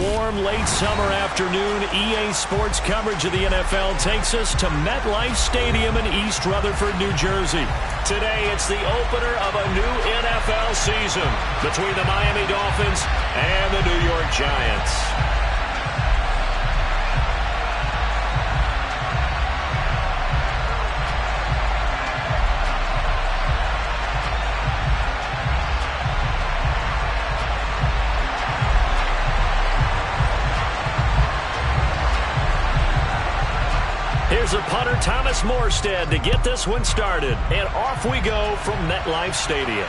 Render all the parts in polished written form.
warm, late summer afternoon, EA Sports coverage of the NFL takes us to MetLife Stadium in East Rutherford, New Jersey. Today, it's the opener of a new NFL season between the Miami Dolphins and the New York Giants. Here's a punter, Thomas Morstead, to get this one started. And off we go from MetLife Stadium.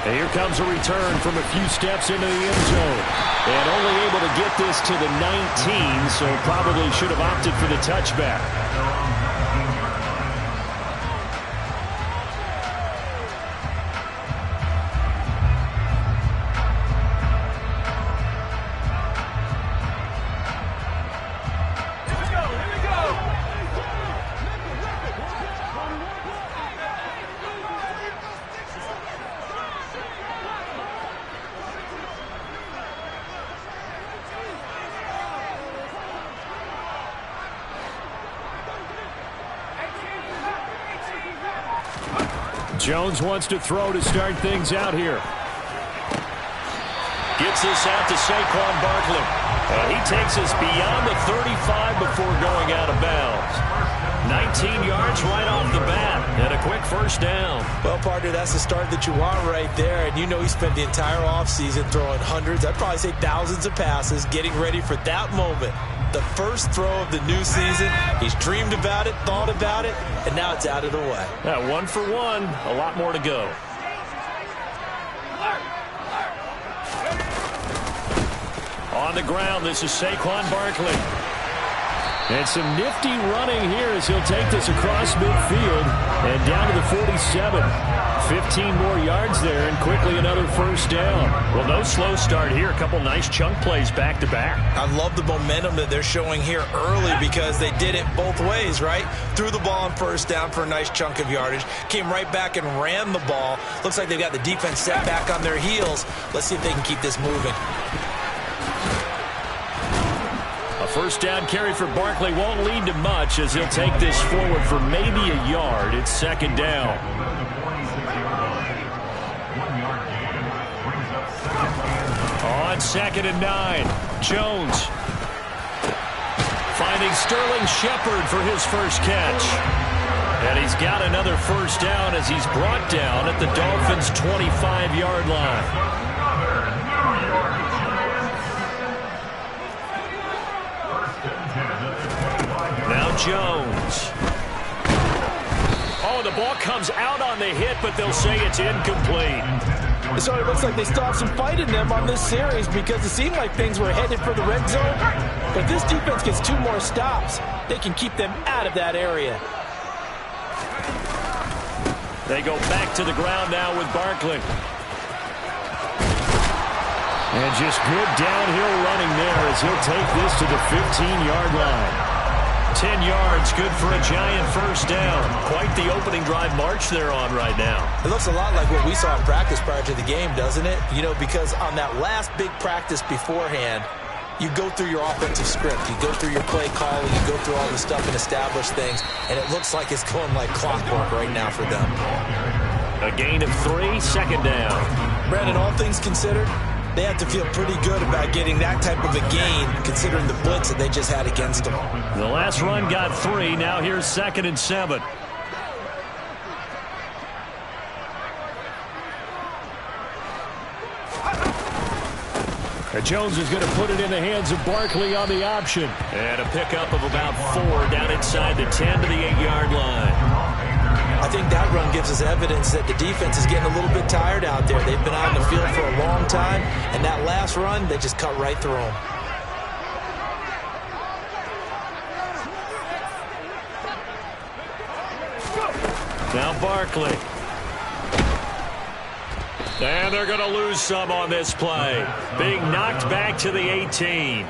And here comes a return from a few steps into the end zone. And only able to get this to the 19, so probably should have opted for the touchback. Jones wants to throw to start things out here. Gets this out to Saquon Barkley. And he takes us beyond the 35 before going out of bounds. 19 yards right off the bat. And a quick first down. Well, partner, that's the start that you want right there. And you know he spent the entire offseason throwing hundreds, I'd probably say thousands of passes, getting ready for that moment. The first throw of the new season. He's dreamed about it, thought about it, and now it's out of the way. Yeah, 1 for 1. A lot more to go. On the ground, this is Saquon Barkley. And some nifty running here as he'll take this across midfield and down to the 47. 15 more yards there and quickly another first down. Well, no slow start here. A couple nice chunk plays back-to-back. I love the momentum that they're showing here early because they did it both ways, right? Threw the ball on first down for a nice chunk of yardage. Came right back and ran the ball. Looks like they've got the defense set back on their heels. Let's see if they can keep this moving. A first down carry for Barkley won't lead to much as he'll take this forward for maybe a yard. It's second down. On 2nd and 9, Jones finding Sterling Shepard for his first catch. And he's got another first down as he's brought down at the Dolphins' 25-yard line. Now Jones. Oh, the ball comes out on the hit, but they'll say it's incomplete. So it looks like they still have some fight in them on this series because it seemed like things were headed for the red zone. But if this defense gets 2 more stops, they can keep them out of that area. They go back to the ground now with Barkley. And just good downhill running there as he'll take this to the 15-yard line. 10 yards, good for a Giant first down. Quite the opening drive march they're on right now. It looks a lot like what we saw in practice prior to the game, doesn't it? You know, because on that last big practice beforehand, you go through your offensive script. You go through your play calling. You go through all the stuff and establish things. And it looks like it's going like clockwork right now for them. A gain of 3, second down. Brandon, all things considered, they have to feel pretty good about getting that type of a gain considering the blitz that they just had against them. The last run got 3. Now here's 2nd and 7. Jones is going to put it in the hands of Barkley on the option. And a pickup of about 4 down inside the 10 to the 8-yard line. I think that run gives us evidence that the defense is getting a little bit tired out there. They've been out in the field for a long time, and that last run, they just cut right through them. Now Barkley. And they're going to lose some on this play. Being knocked back to the 18.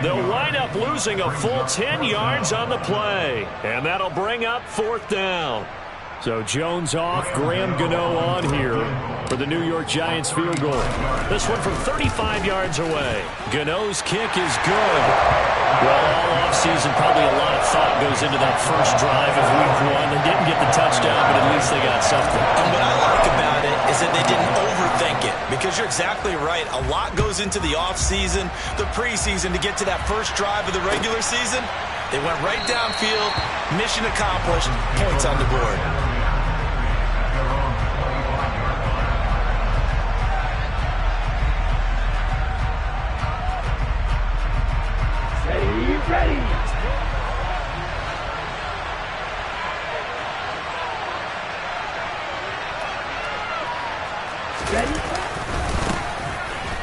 They'll wind up losing a full 10 yards on the play. And that'll bring up 4th down. So Jones off, Graham Gano on here for the New York Giants field goal. This one from 35 yards away. Gano's kick is good. Well, all offseason, probably a lot of thought goes into that first drive of week 1. They didn't get the touchdown, but at least they got something. And what I like about it is that they didn't overthink it, because you're exactly right. A lot goes into the offseason, the preseason, to get to that first drive of the regular season. They went right downfield, mission accomplished, points on the board. Ready.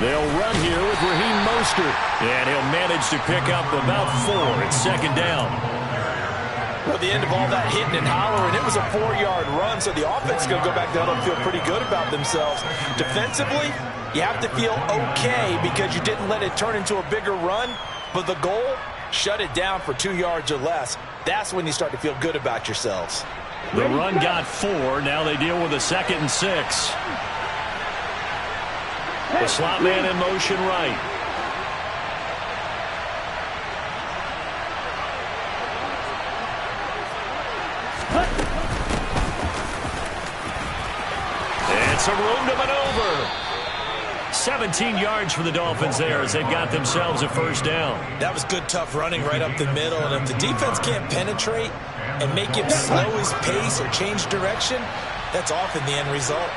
They'll run here with Raheem Mostert, and he'll manage to pick up about 4 at second down. At the end of all that hitting and hollering, it was a 4-yard run, so the offense is going to go back down and feel pretty good about themselves. Defensively, you have to feel okay because you didn't let it turn into a bigger run, but the goal, shut it down for 2 yards or less. That's when you start to feel good about yourselves. The run got 4. Now they deal with a 2nd and 6. The slot man in motion right. And some room to maneuver. 17 yards for the Dolphins there as they've got themselves a first down. That was good, tough running right up the middle. And if the defense can't penetrate and make him slow his pace or change direction, that's often the end result.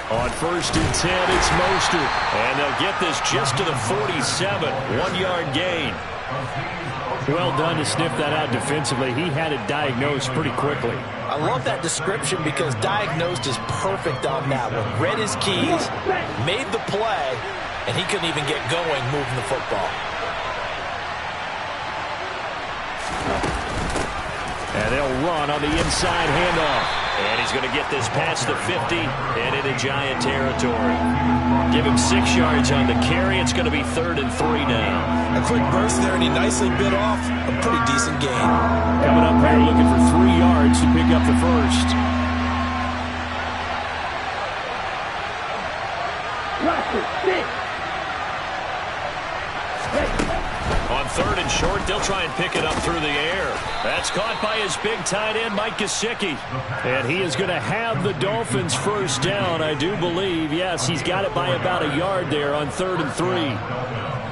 On 1st and 10, it's Mostert. And they'll get this just to the 47. 1-yard gain. Well done to sniff that out defensively. He had it diagnosed pretty quickly. I love that description because diagnosed is perfect on that one. Read his keys, made the play, and he couldn't even get going moving the football. And they'll run on the inside handoff. And he's going to get this past the 50 and into Giant territory. Give him 6 yards on the carry. It's going to be 3rd and 3 now. A quick burst there, and he nicely bit off a pretty decent gain. Coming up here looking for 3 yards to pick up the first. On 3rd and short, they'll try and pick it up through the air. That's caught by his big tight end, Mike Gesicki. And he is going to have the Dolphins first down, I do believe. Yes, he's got it by about a yard there on 3rd and 3.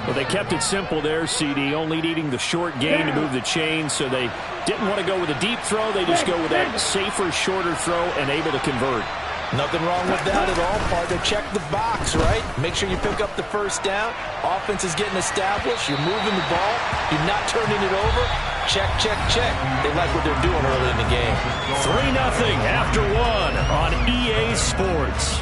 Well, they kept it simple there, CD, only needing the short gain to move the chain, so they didn't want to go with a deep throw. They just go with that safer, shorter throw and able to convert. Nothing wrong with that at all, partner. Check the box, right? Make sure you pick up the first down. Offense is getting established. You're moving the ball. You're not turning it over. Check, check, check. They like what they're doing early in the game. 3-0 after 1 on EA Sports.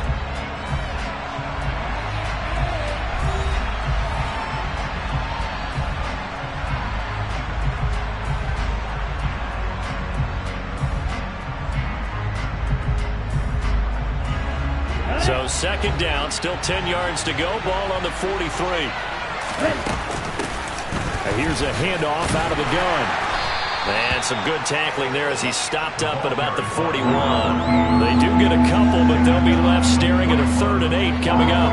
So 2nd down, still 10 yards to go. Ball on the 43. And here's a handoff out of the gun. And some good tackling there as he stopped up at about the 41. They do get a couple, but they'll be left staring at a 3rd and 8 coming up.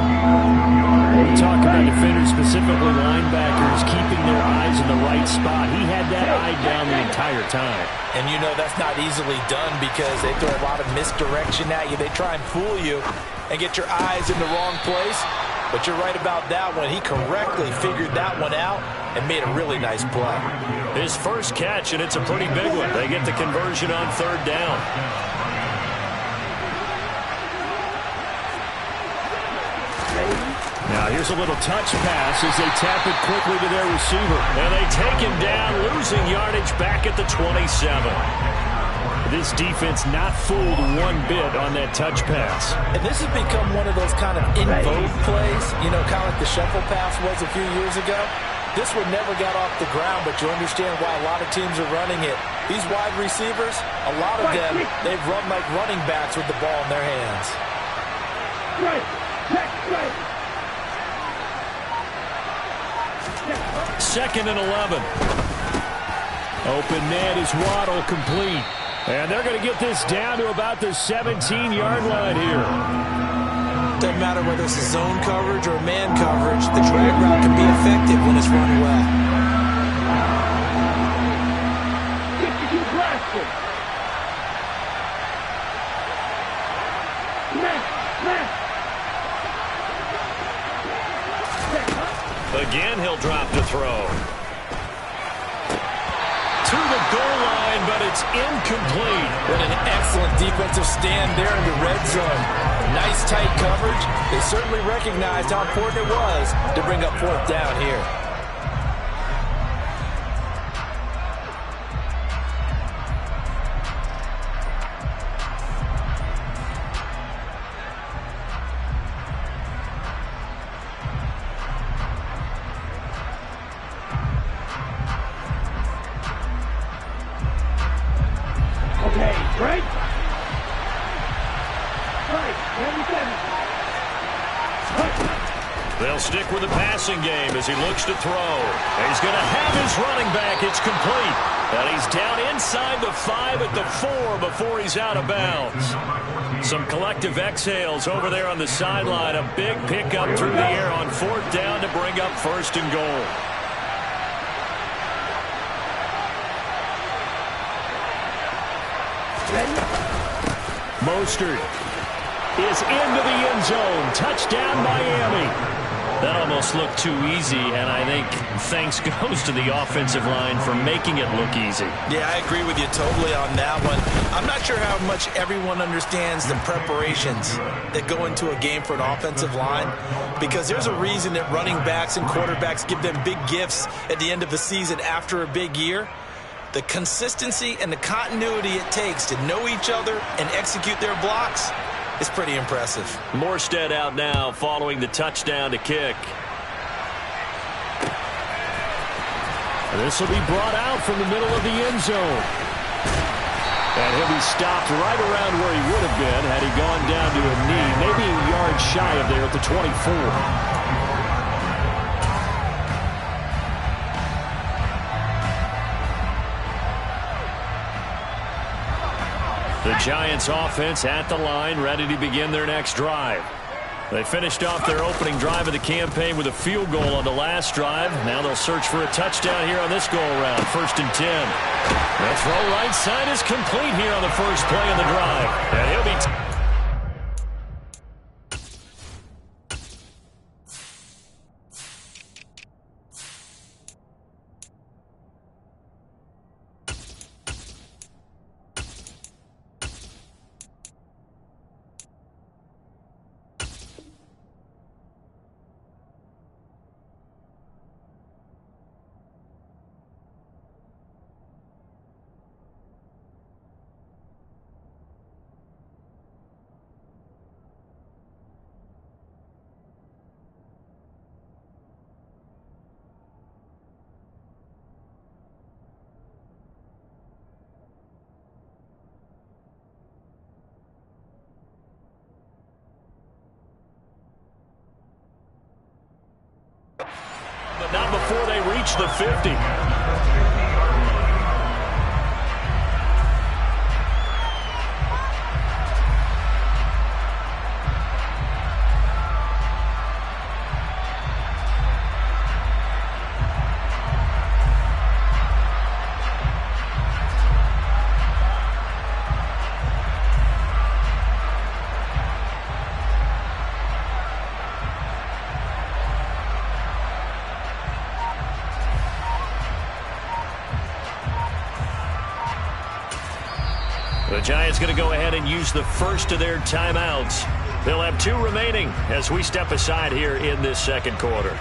We talk about defenders, specifically linebackers, keeping their eyes in the right spot. He had that eye down the entire time. And you know that's not easily done because they throw a lot of misdirection at you. They try and fool you and get your eyes in the wrong place. But you're right about that one. He correctly figured that one out and made a really nice play. His first catch, and it's a pretty big one. They get the conversion on 3rd down. Now here's a little touch pass as they tap it quickly to their receiver. And they take him down, losing yardage back at the 27. This defense not fooled one bit on that touch pass. And this has become one of those kind of in vogue plays, you know, kind of like the shuffle pass was a few years ago. This one never got off the ground, but you understand why a lot of teams are running it. These wide receivers, a lot of them, they've run like running backs with the ball in their hands. 2nd and 11. Open man is Waddle, complete. And they're going to get this down to about the 17-yard line here. Doesn't matter whether it's a zone coverage or man coverage, the drag route can be effective when it's run well. Again, he'll drop to throw. To the goal line, but it's incomplete. What an excellent defensive stand there in the red zone. Nice tight coverage. They certainly recognized how important it was to bring up 4th down here. They'll stick with the passing game as he looks to throw. He's going to have his running back. It's complete. And he's down inside the 5 at the 4 before he's out of bounds. Some collective exhales over there on the sideline. A big pickup through the air on 4th down to bring up 1st and goal. Mostert is into the end zone. Touchdown, Miami. That almost looked too easy, and I think thanks goes to the offensive line for making it look easy. Yeah, I agree with you totally on that one. I'm not sure how much everyone understands the preparations that go into a game for an offensive line, because there's a reason that running backs and quarterbacks give them big gifts at the end of the season after a big year. The consistency and the continuity it takes to know each other and execute their blocks is pretty impressive. Morstead out now following the touchdown to kick. This will be brought out from the middle of the end zone. And he'll be stopped right around where he would have been had he gone down to a knee, maybe a yard shy of there at the 24. The Giants offense at the line, ready to begin their next drive. They finished off their opening drive of the campaign with a field goal on the last drive. Now they'll search for a touchdown here on this go-around. 1st and 10. The throw right side is complete here on the first play of the drive. And he'll be... But not before they reach the 50. The Giants going to go ahead and use the first of their timeouts. They'll have 2 remaining as we step aside here in this second quarter.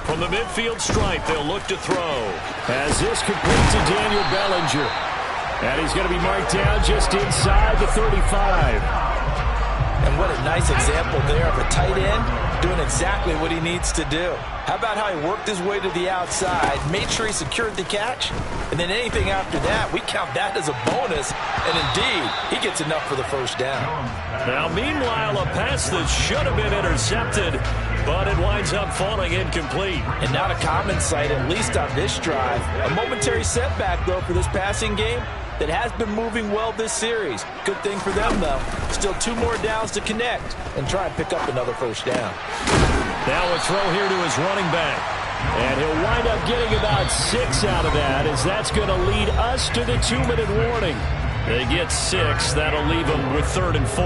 From the midfield stripe, they'll look to throw. As this complete to Daniel Bellinger. And he's going to be marked down just inside the 35. And what a nice example there of a tight end doing exactly what he needs to do. How about how he worked his way to the outside, made sure he secured the catch, and then anything after that, we count that as a bonus, and indeed, he gets enough for the first down. Now, meanwhile, a pass that should have been intercepted, but it winds up falling incomplete. And not a common sight, at least on this drive. A momentary setback, though, for this passing game that has been moving well this series. Good thing for them, though. Still 2 more downs to connect and try and pick up another first down. Now a throw here to his running back. And he'll wind up getting about 6 out of that, as that's going to lead us to the 2-minute warning. They get 6. That'll leave them with 3rd and 4.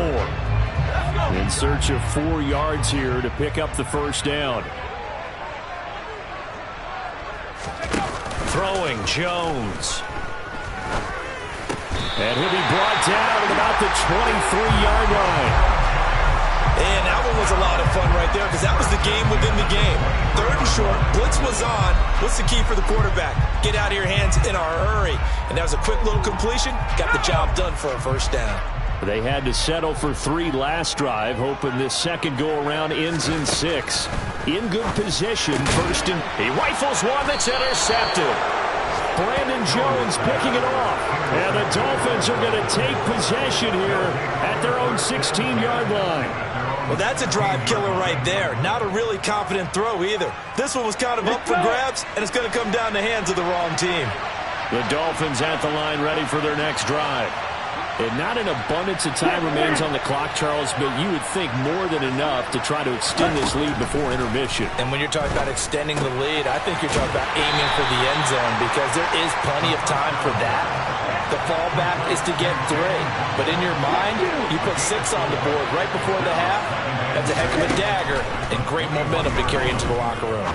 In search of 4 yards here to pick up the first down. Throwing, Jones. And he'll be brought down at about the 23-yard line. And that one was a lot of fun right there because that was the game within the game. 3rd and short, blitz was on. What's the key for the quarterback? Get out of your hands in a hurry. And that was a quick little completion. Got the job done for a first down. They had to settle for 3 last drive, hoping this second go-around ends in 6. In good position, first and... He rifles one that's intercepted. Brandon Jones picking it off. And the Dolphins are going to take possession here at their own 16-yard line. Well, that's a drive killer right there. Not a really confident throw either. This one was kind of up for grabs, and it's going to come down the hands of the wrong team. The Dolphins at the line ready for their next drive. And not an abundance of time remains on the clock, Charles, but you would think more than enough to try to extend this lead before intermission. And when you're talking about extending the lead, I think you're talking about aiming for the end zone because there is plenty of time for that. The fallback is to get 3. But in your mind, you put 6 on the board right before the half. That's a heck of a dagger and great momentum to carry into the locker room.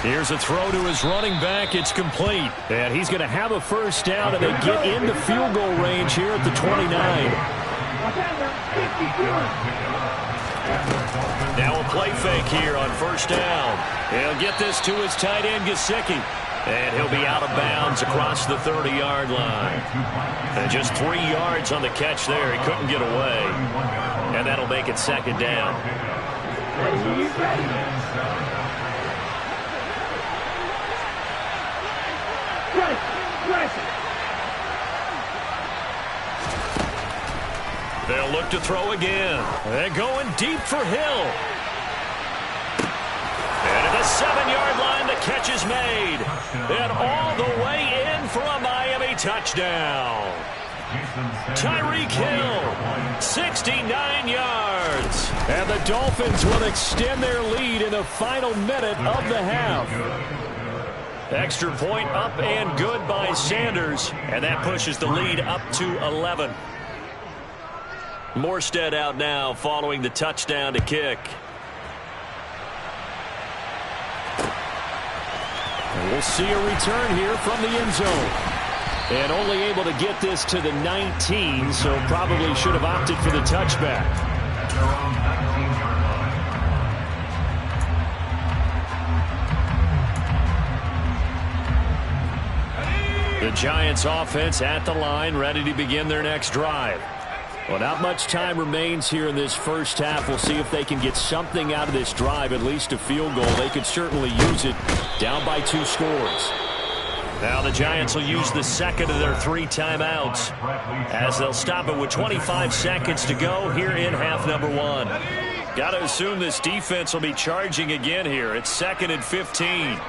Here's a throw to his running back. It's complete. And he's going to have a first down, and they get into field goal range here at the 29. Now a play fake here on first down. He'll get this to his tight end, Gesicki. And he'll be out of bounds across the 30-yard line. And just 3 yards on the catch there. He couldn't get away. And that'll make it second down. They'll look to throw again. They're going deep for Hill. And at the 7-yard line, the catch is made. And all the way in for a Miami touchdown. Tyreek Hill, 69 yards. And the Dolphins will extend their lead in the final minute of the half. Extra point up and good by Sanders. And that pushes the lead up to 11. Morstead out now following the touchdown to kick. And we'll see a return here from the end zone. And only able to get this to the 19, so probably should have opted for the touchback. The Giants offense at the line, ready to begin their next drive. Well, not much time remains here in this first half. We'll see if they can get something out of this drive, at least a field goal. They could certainly use it, down by 2 scores. Now the Giants will use the second of their 3 timeouts as they'll stop it with 25 seconds to go here in half number 1. Got to assume this defense will be charging again here. It's 2nd and 15.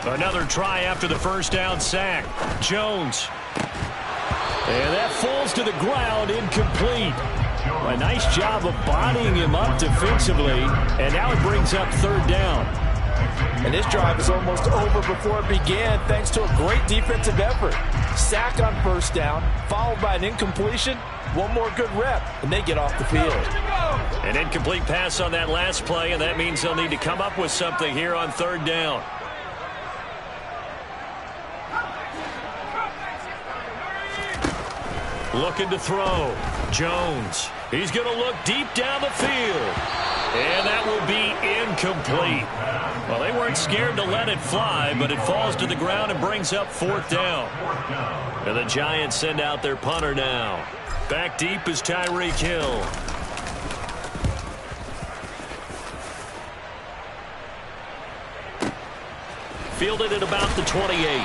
Another try after the first down sack. Jones. And that falls to the ground, incomplete. A nice job of bodying him up defensively. And now it brings up 3rd down. And this drive is almost over before it began thanks to a great defensive effort. Sack on first down, followed by an incompletion. One more good rep, and they get off the field. An incomplete pass on that last play, and that means they'll need to come up with something here on 3rd down. Looking to throw. Jones. He's going to look deep down the field. And that will be incomplete. Well, they weren't scared to let it fly, but it falls to the ground and brings up 4th down. And the Giants send out their punter now. Back deep is Tyreek Hill. Fielded at about the 28.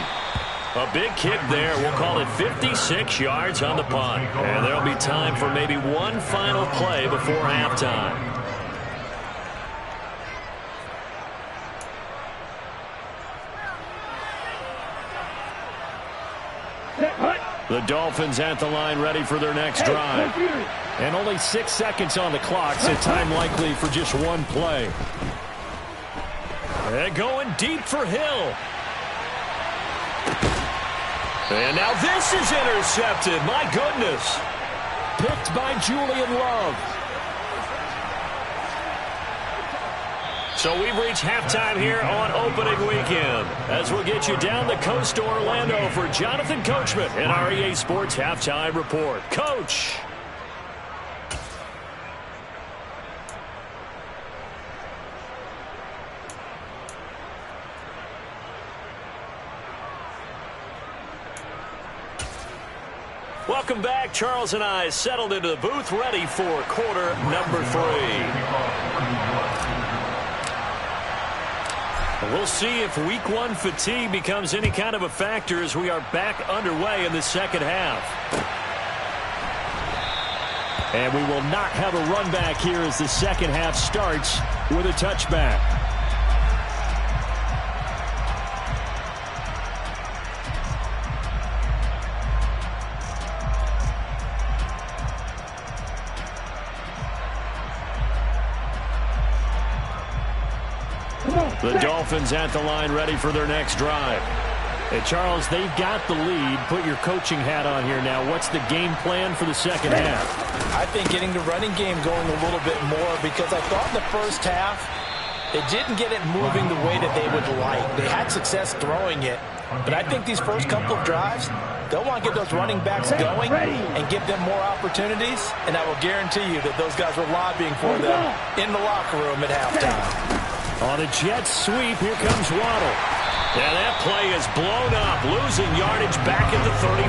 A big kick there. We'll call it 56 yards on the punt. And there'll be time for maybe one final play before halftime. The Dolphins at the line ready for their next drive. And only 6 seconds on the clock, so time likely for just one play. And going deep for Hill. And now this is intercepted. My goodness. Picked by Julian Love. So we've reached halftime here on opening weekend. As we'll get you down the coast to Orlando for Jonathan Coachman in our EA Sports Halftime Report. Coach. Welcome back. Charles and I settled into the booth ready for quarter number 3. We'll see if week 1 fatigue becomes any kind of a factor as we are back underway in the second half. And we will not have a run back here as the second half starts with a touchback. The Dolphins at the line ready for their next drive. Hey, Charles, they've got the lead. Put your coaching hat on here now. What's the game plan for the second half? I think getting the running game going a little bit more because I thought in the first half they didn't get it moving the way that they would like. They had success throwing it, but I think these first couple of drives, they'll want to get those running backs going and give them more opportunities, and I will guarantee you that those guys were lobbying for them in the locker room at halftime. On a jet sweep, here comes Waddle. And that play is blown up, losing yardage back at the 35.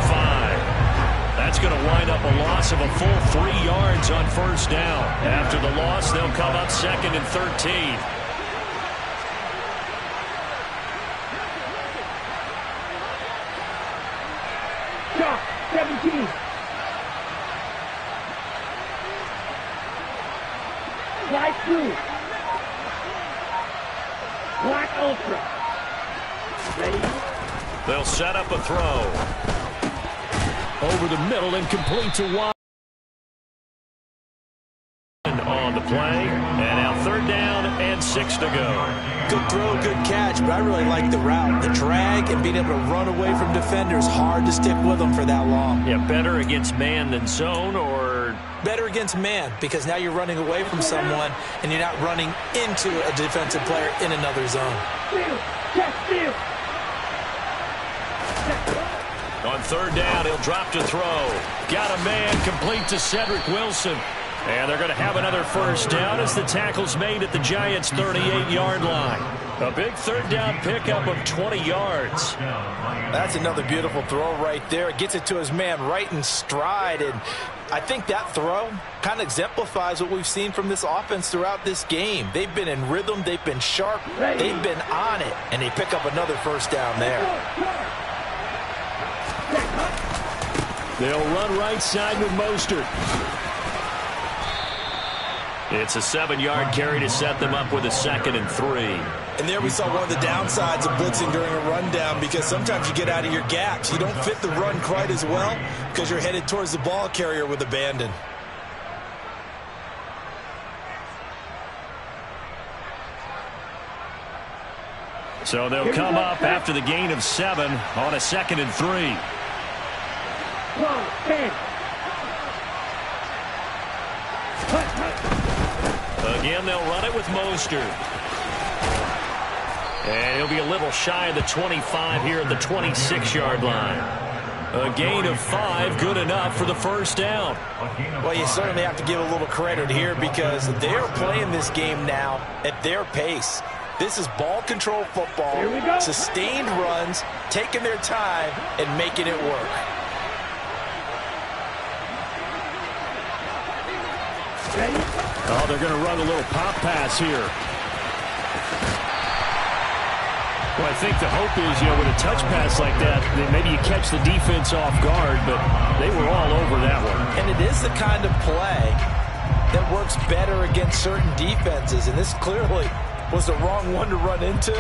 That's going to wind up a loss of a full 3 yards on first down. After the loss, they'll come up 2nd and 13. Shot, 17. Slide through. Black Ultra. Ready? They'll set up a throw. Over the middle and complete to Waddle. On the play. And now 3rd down and 6 to go. Good throw, good catch, but I really like the route. The drag and being able to run away from defenders, hard to stick with them for that long. Yeah, better against man than zone, or better against man because now you're running away from someone and you're not running into a defensive player in another zone. On 3rd down, he'll drop to throw. Got a man, complete to Cedric Wilson. And they're going to have another first down as the tackle's made at the Giants' 38-yard line. A big 3rd down pickup of 20 yards. That's another beautiful throw right there. It gets it to his man right in stride. And I think that throw kind of exemplifies what we've seen from this offense throughout this game. They've been in rhythm. They've been sharp. They've been on it. And they pick up another first down there. They'll run right side with Mostert. It's a 7-yard carry to set them up with a 2nd and 3. And there we saw one of the downsides of blitzing during a rundown because sometimes you get out of your gaps. You don't fit the run quite as well because you're headed towards the ball carrier with abandon. So they'll come up after the gain of 7 on a 2nd and 3. 10. Again, they'll run it with Mostert. And he'll be a little shy of the 25 here at the 26-yard line. A gain of 5, good enough for the first down. Well, you certainly have to give a little credit here because they're playing this game now at their pace. This is ball control football, sustained runs, taking their time and making it work. Oh, they're going to run a little pop pass here. Well, I think the hope is, with a touch pass like that, maybe you catch the defense off guard, but they were all over that one. And it is the kind of play that works better against certain defenses, and this clearly was the wrong one to run into.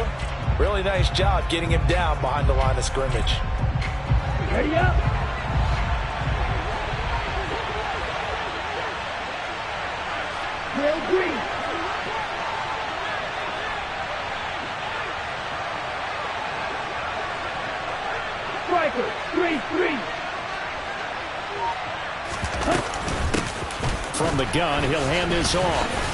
Really nice job getting him down behind the line of scrimmage. Ready up. Trail green. Striker, 3-3. From the gun, he'll hand this off.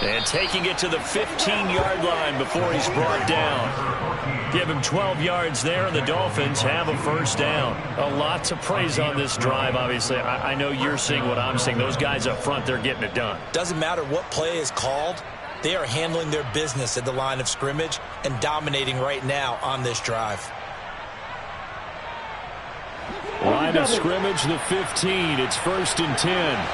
And taking it to the 15-yard line before he's brought down. Give him 12 yards there, and the Dolphins have a first down. A lot to praise on this drive, obviously. I know you're seeing what I'm seeing. Those guys up front, they're getting it done. Doesn't matter what play is called. They are handling their business at the line of scrimmage and dominating right now on this drive. Line of scrimmage, the 15. It's 1st and 10.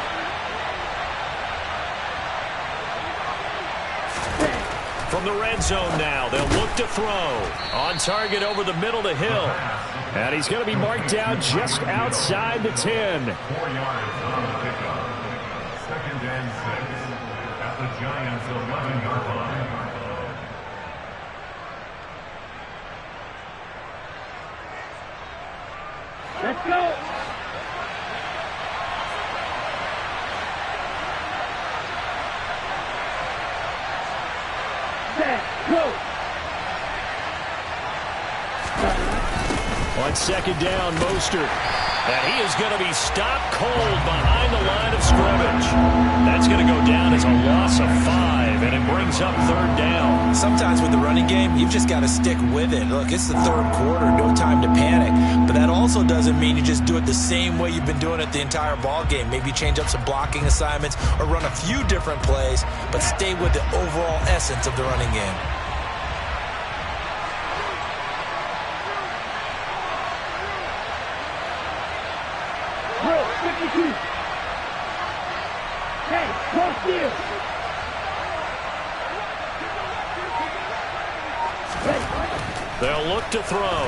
From the red zone now, they'll look to throw. On target over the middle to Hill. And he's going to be marked down just outside the 10. 4 yards on the pickup. 2nd and 6 at the Giants' 11-yard line. Let's go. Go. On 2nd down, Mostert. And he is going to be stopped cold behind the line of scrimmage. That's going to go down as a loss of 5, and it brings up 3rd down. Sometimes with the running game, you've just got to stick with it. Look, it's the 3rd quarter, no time to panic. But that also doesn't mean you just do it the same way you've been doing it the entire ball game. Maybe change up some blocking assignments or run a few different plays, but stay with the overall essence of the running game. Hey, cross here. They'll look to throw.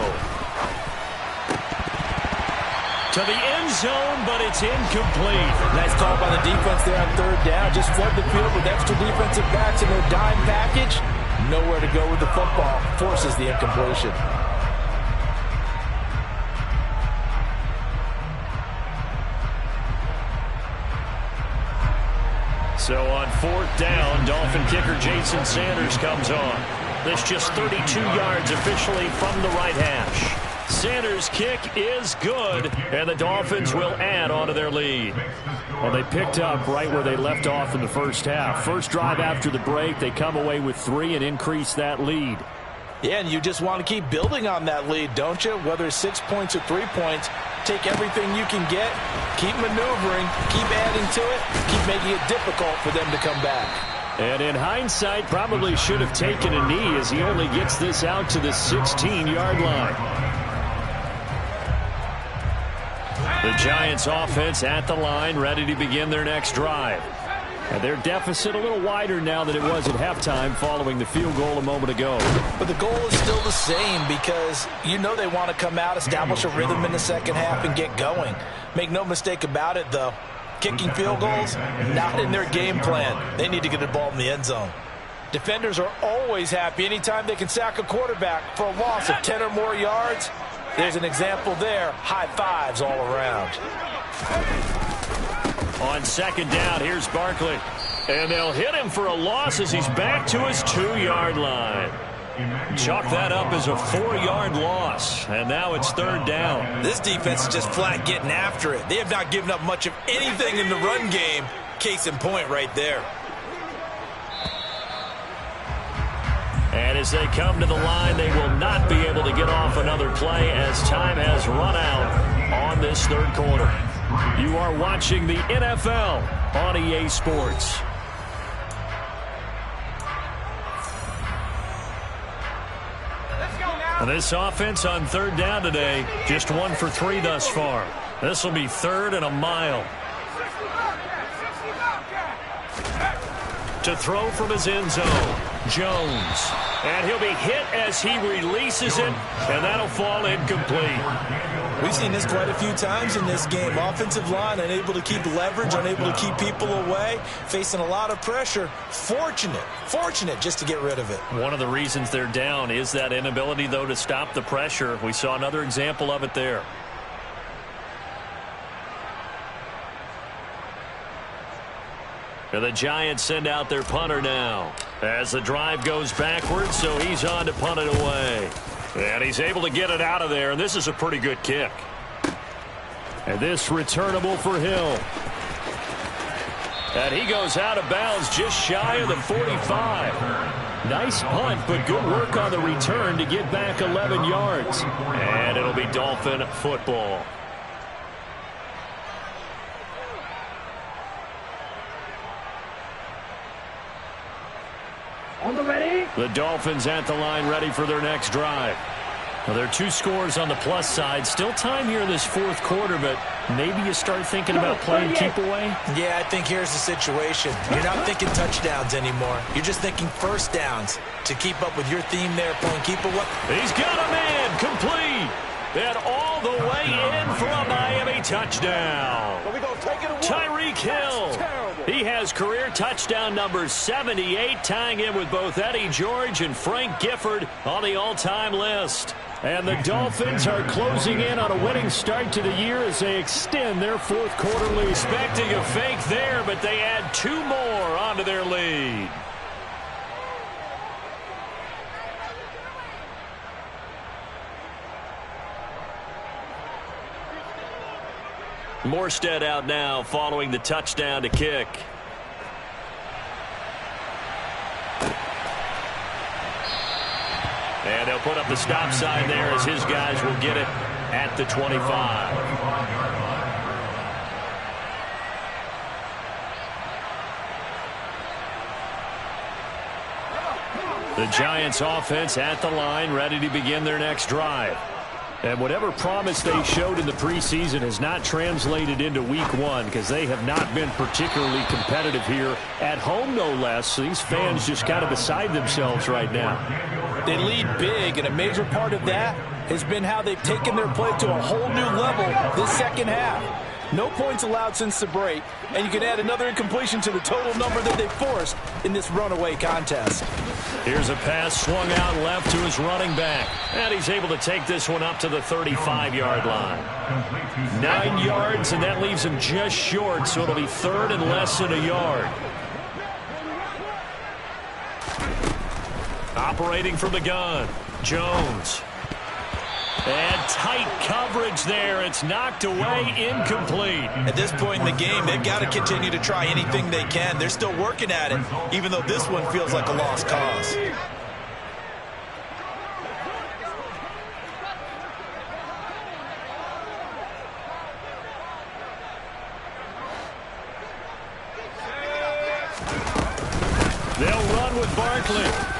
To the end zone, but it's incomplete. Nice call by the defense there on 3rd down. Just flood the field with extra defensive backs in their dime package. Nowhere to go with the football. Forces the incompletion. So on 4th down, Dolphin kicker Jason Sanders comes on. This just 32 yards officially from the right hash. Sanders' kick is good, and the Dolphins will add on to their lead. Well, they picked up right where they left off in the first half. First drive after the break, they come away with 3 and increase that lead. Yeah, and you just want to keep building on that lead, don't you? Whether it's 6 points or 3 points, take everything you can get, keep maneuvering, keep adding to it, keep making it difficult for them to come back. And in hindsight, probably should have taken a knee as he only gets this out to the 16-yard line. The Giants offense at the line, ready to begin their next drive. And their deficit a little wider now than it was at halftime following the field goal a moment ago. But the goal is still the same because you know they want to come out, establish a rhythm in the second half, and get going. Make no mistake about it, though. Kicking field goals, not in their game plan. They need to get the ball in the end zone. Defenders are always happy anytime they can sack a quarterback for a loss of 10 or more yards. There's an example there. High fives all around. On 2nd down, here's Barkley. And they'll hit him for a loss as he's back to his 2-yard line. Chalk that up as a 4-yard loss. And now it's 3rd down. This defense is just flat getting after it. They have not given up much of anything in the run game. Case in point right there. And And as they come to the line, they will not be able to get off another play as time has run out on this third quarter. You are watching the NFL on EA Sports. And this offense on third down today, just 1 for 3 thus far. This will be 3rd and a mile. To throw from his end zone, Jones. And he'll be hit as he releases it, and that'll fall incomplete. We've seen this quite a few times in this game. Offensive line unable to keep leverage, unable to keep people away, facing a lot of pressure. Fortunate just to get rid of it. One of the reasons they're down is that inability, though, to stop the pressure. We saw another example of it there. And the Giants send out their punter now as the drive goes backwards, so he's on to punt it away. And he's able to get it out of there, and this is a pretty good kick. And this returnable for Hill. And he goes out of bounds just shy of the 45. Nice punt, but good work on the return to get back 11 yards. And it'll be Dolphin football. On the ready. The Dolphins at the line ready for their next drive. Well, there are 2 scores on the plus side. Still time here in this fourth quarter, but maybe you start thinking about playing keep away? Yeah, I think here's the situation. You're not thinking touchdowns anymore. You're just thinking first downs to keep up with your theme there, playing keep away. He's got a man complete. And all the way in for a Miami touchdown. Tyreek Hill. He has career touchdown number 78, tying in with both Eddie George and Frank Gifford on the all-time list. And the Dolphins are closing in on a winning start to the year as they extend their fourth quarter lead. Expecting a fake there, but they add 2 more onto their lead. Morstead out now following the touchdown to kick. And they'll put up the stop sign there as his guys will get it at the 25. The Giants offense at the line, ready to begin their next drive. And whatever promise they showed in the preseason has not translated into week 1 because they have not been particularly competitive here at home, no less. So these fans just kind of beside themselves right now. They lead big, and a major part of that has been how they've taken their play to a whole new level this second half. No points allowed since the break, and you can add another incompletion to the total number that they forced in this runaway contest. Here's a pass swung out left to his running back, and he's able to take this one up to the 35-yard line. 9 yards, and that leaves him just short, so it'll be 3rd and less than a yard. Operating from the gun, Jones. And tight coverage there. It's knocked away, incomplete. At this point in the game, they've got to continue to try anything they can. They're still working at it, even though this one feels like a lost cause. They'll run with Barkley.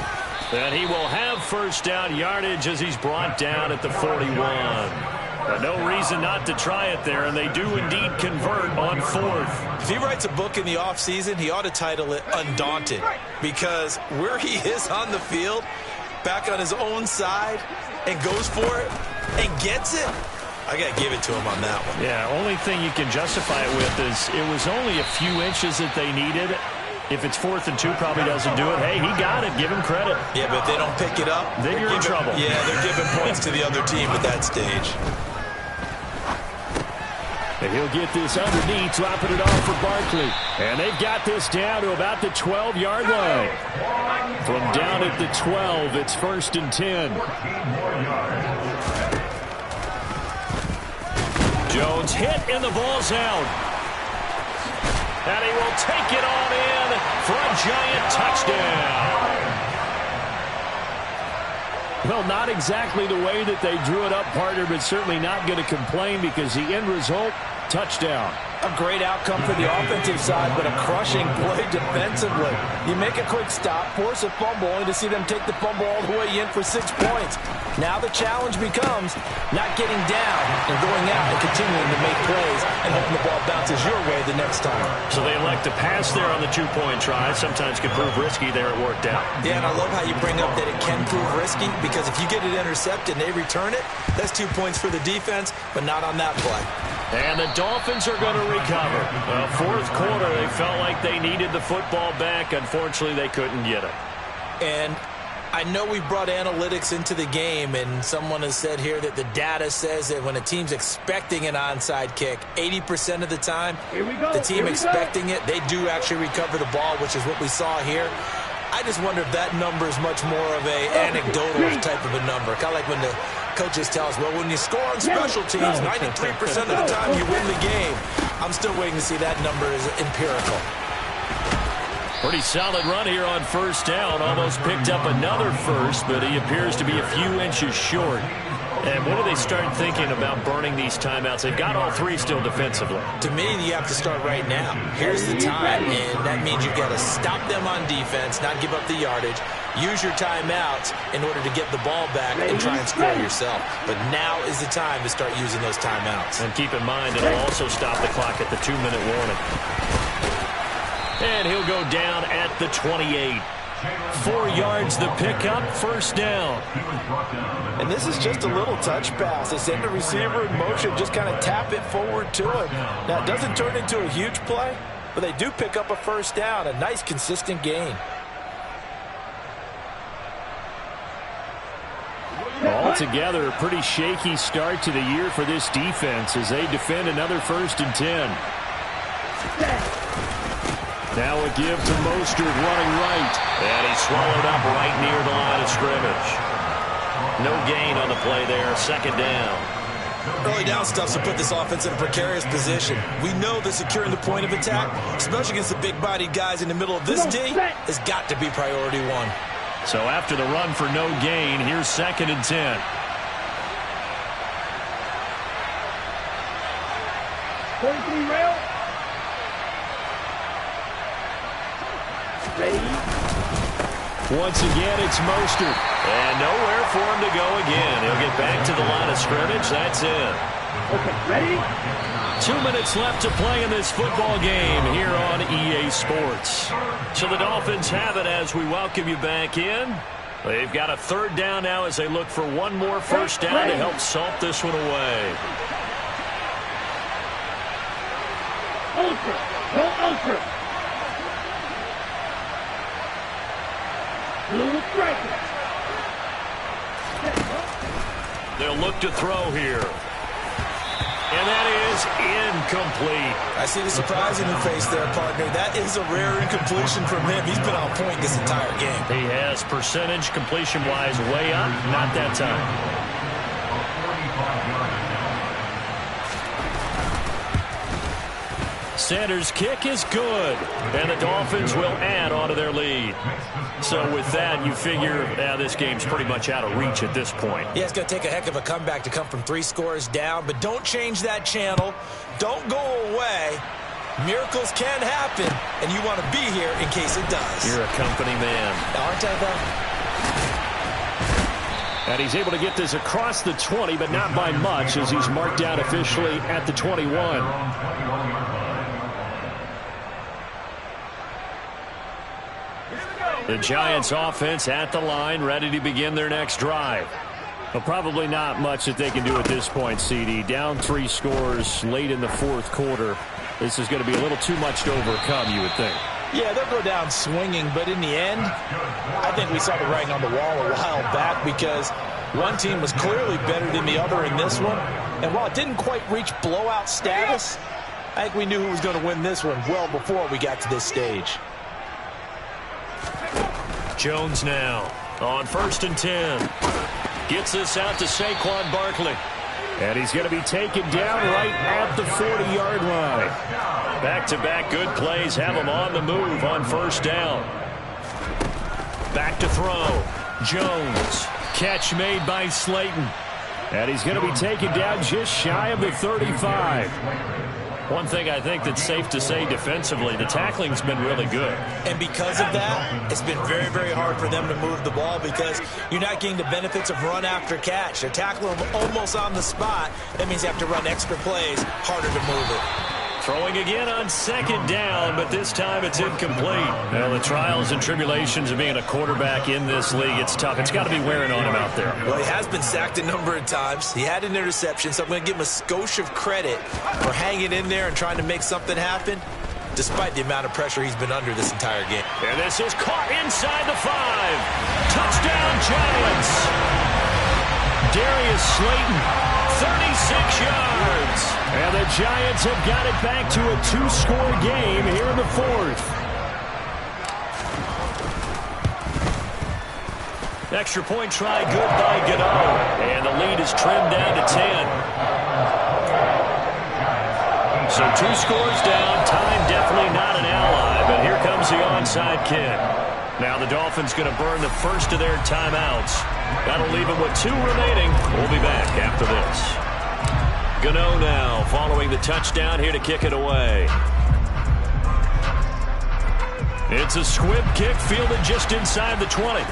And he will have first down yardage as he's brought down at the 41. But no reason not to try it there, and they do indeed convert on 4th. If he writes a book in the offseason, he ought to title it Undaunted, because where he is on the field, back on his own side, and goes for it, and gets it, I got to give it to him on that one. Yeah, only thing you can justify it with is it was only a few inches that they needed. If it's 4th and 2, probably doesn't do it. Hey, he got it. Give him credit. Yeah, but if they don't pick it up, then you're in trouble. Yeah, they're giving points to the other team at that stage. And he'll get this underneath, dropping it off for Barkley. And they've got this down to about the 12-yard line. From down at the 12, it's 1st and 10. Jones hit, and the ball's out. And he will take it on in for a Giant touchdown. Well, not exactly the way that they drew it up, partner, but certainly not going to complain because the end result, touchdown. A great outcome for the offensive side, but a crushing play defensively. You make a quick stop, force a fumble, only to see them take the fumble all the way in for 6 points. Now the challenge becomes not getting down and going out and continuing to make plays and hoping the ball bounces your way the next time. So they elect to pass there on the 2-point try. Sometimes could prove risky there. It worked out. Yeah, and I love how you bring up that it can prove risky because if you get it intercepted and they return it, that's 2 points for the defense, but not on that play. And the Dolphins are going to recover. Fourth quarter, they felt like they needed the football back. Unfortunately, they couldn't get it. And I know we brought analytics into the game, and someone has said here that the data says that when a team's expecting an onside kick, 80% of the time, the team expecting it, they do actually recover the ball, which is what we saw here. I just wonder if that number is much more of a anecdotal type of a number. Kind of like when the coaches tell us, well, when you score on special teams, 93% of the time you win the game. I'm still waiting to see that number is empirical. Pretty solid run here on first down. Almost picked up another first, but he appears to be a few inches short. And when do they start thinking about burning these timeouts? They've got all 3 still defensively. To me, you have to start right now. Here's the time, and that means you've got to stop them on defense, not give up the yardage. Use your timeouts in order to get the ball back and try and score yourself. But now is the time to start using those timeouts. And keep in mind, it'll also stop the clock at the 2-minute warning. And he'll go down at the 28. 4 yards the pickup, first down. And this is just a little touch pass. They send the receiver in motion, just kind of tap it forward to him. Now, it doesn't turn into a huge play, but they do pick up a first down, a nice, consistent gain. Altogether, a pretty shaky start to the year for this defense as they defend another 1st and 10. Now a give to Mostert running right. And he's swallowed up right near the line of scrimmage. No gain on the play there. 2nd down. Early down stuff to put this offense in a precarious position. We know that securing the point of attack, especially against the big-bodied guys in the middle of this D, has got to be priority 1. So after the run for no gain, here's 2nd and 10. Rail. Once again, it's Mostert. And nowhere for him to go again. He'll get back to the line of scrimmage. That's it. Okay, ready? 2 minutes left to play in this football game here on EA Sports. So the Dolphins have it as we welcome you back in. They've got a 3rd down now as they look for one more first down to help salt this one away. Ultra. Go ultra. Blue striker. They'll look to throw here. And that is incomplete. I see the surprise in your face there, partner. That is a rare incompletion from him. He's been on point this entire game. He has percentage completion-wise way up. Not that time. Sanders' kick is good, and the Dolphins will add on to their lead. So with that, you figure this game's pretty much out of reach at this point. Yeah, it's going to take a heck of a comeback to come from 3 scores down, but don't change that channel. Don't go away. Miracles can happen, and you want to be here in case it does. You're a company man. Aren't I, though? And he's able to get this across the 20, but not by much as he's marked out officially at the 21. The Giants offense at the line, ready to begin their next drive. Well, probably not much that they can do at this point, CD. Down 3 scores late in the 4th quarter. This is going to be a little too much to overcome, you would think. Yeah, they'll go down swinging, but in the end, I think we saw the writing on the wall a while back because one team was clearly better than the other in this one. And while it didn't quite reach blowout status, I think we knew who was going to win this one well before we got to this stage. Jones now on 1st and 10. Gets this out to Saquon Barkley. And he's going to be taken down right at the 40-yard line. Back-to-back good plays have him on the move on 1st down. Back to throw. Jones catch made by Slayton. And he's going to be taken down just shy of the 35. One thing I think that's safe to say defensively, the tackling's been really good. And because of that, it's been very, very hard for them to move the ball because you're not getting the benefits of run after catch. They're tackling them almost on the spot. That means you have to run extra plays, harder to move it. Throwing again on second down, but this time it's incomplete. Well, the trials and tribulations of being a quarterback in this league, it's tough. It's got to be wearing on him out there. Well, he has been sacked a number of times. He had an interception, so I'm going to give him a skosh of credit for hanging in there and trying to make something happen, despite the amount of pressure he's been under this entire game. And this is caught inside the 5. Touchdown, Giants. Darius Slayton. 36 yards. And the Giants have got it back to a 2-score game here in the 4th. Extra point try good by Gano. And the lead is trimmed down to 10. So 2 scores down. Time definitely not an ally. But here comes the onside kick. Now the Dolphins going to burn the first of their timeouts. That'll leave them with 2 remaining. We'll be back after this. Gano now following the touchdown here to kick it away. It's a squib kick fielded just inside the 20.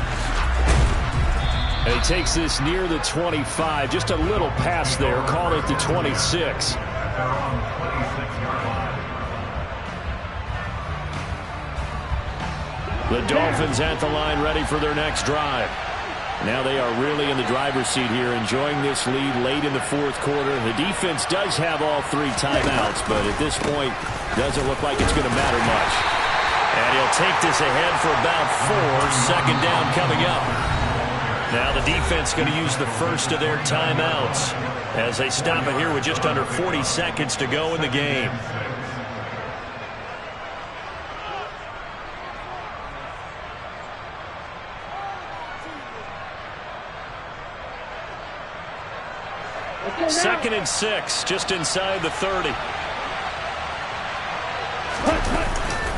And he takes this near the 25. Just a little pass there. Call it the 26. The Dolphins at the line ready for their next drive. Now they are really in the driver's seat here, enjoying this lead late in the 4th quarter. The defense does have all 3 timeouts, but at this point, doesn't look like it's going to matter much. And he'll take this ahead for about 4. Second down coming up. Now the defense going to use the first of their timeouts as they stop it here with just under 40 seconds to go in the game. Second and 6, just inside the 30.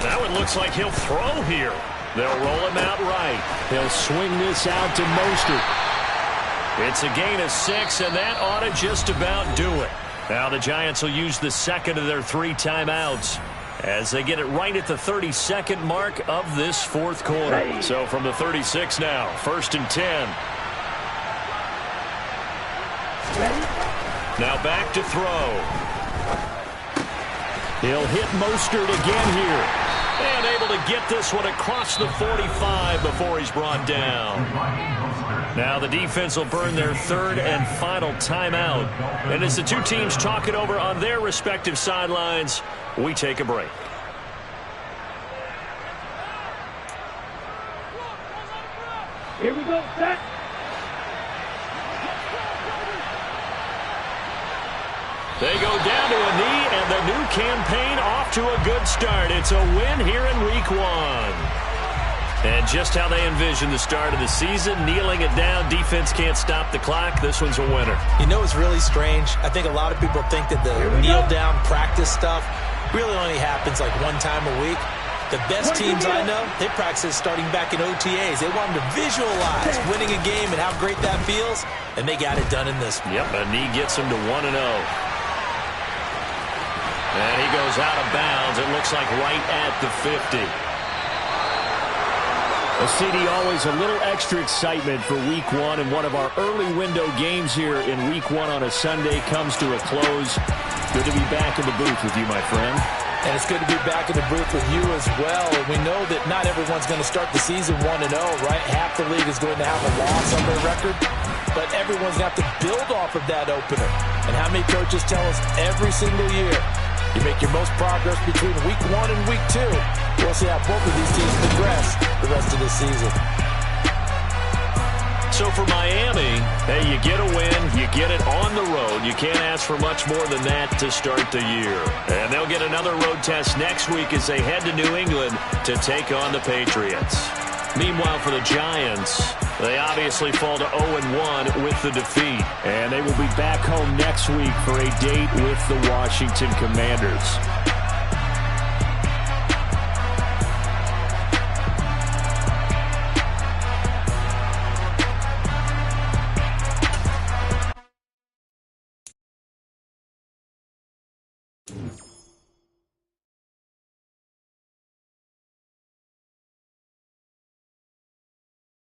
Now it looks like he'll throw here. They'll roll him out right. He'll swing this out to Mostert. It's a gain of 6, and that ought to just about do it. Now the Giants will use the second of their 3 timeouts as they get it right at the 32nd mark of this 4th quarter. So from the 36 now, 1st and 10. Now back to throw. He'll hit Mostert again here. And able to get this one across the 45 before he's brought down. Now the defense will burn their 3rd and final timeout. And as the 2 teams talk it over on their respective sidelines, we take a break. Here we go, set. They go down to a knee, and the new campaign off to a good start. It's a win here in Week 1. And just how they envisioned the start of the season, kneeling it down, defense can't stop the clock. This one's a winner. You know what's really strange? I think a lot of people think that the kneel-down practice stuff really only happens like 1 time a week. The best teams I know, they practice starting back in OTAs. They want them to visualize winning a game and how great that feels, and they got it done in this one. Yep, a knee gets them to 1-0. And he goes out of bounds. It looks like right at the 50. A CD, always a little extra excitement for Week 1, and one of our early window games here in Week 1 on a Sunday comes to a close. Good to be back in the booth with you, my friend. And it's good to be back in the booth with you as well. We know that not everyone's going to start the season 1-0, right? Half the league is going to have a loss on their record, but everyone's going to have to build off of that opener. And how many coaches tell us every single year, you make your most progress between Week 1 and Week 2. We'll see how both of these teams progress the rest of the season. So for Miami, hey, you get a win, you get it on the road. You can't ask for much more than that to start the year. And they'll get another road test next week as they head to New England to take on the Patriots. Meanwhile, for the Giants, they obviously fall to 0-1 with the defeat. And they will be back home next week for a date with the Washington Commanders. it.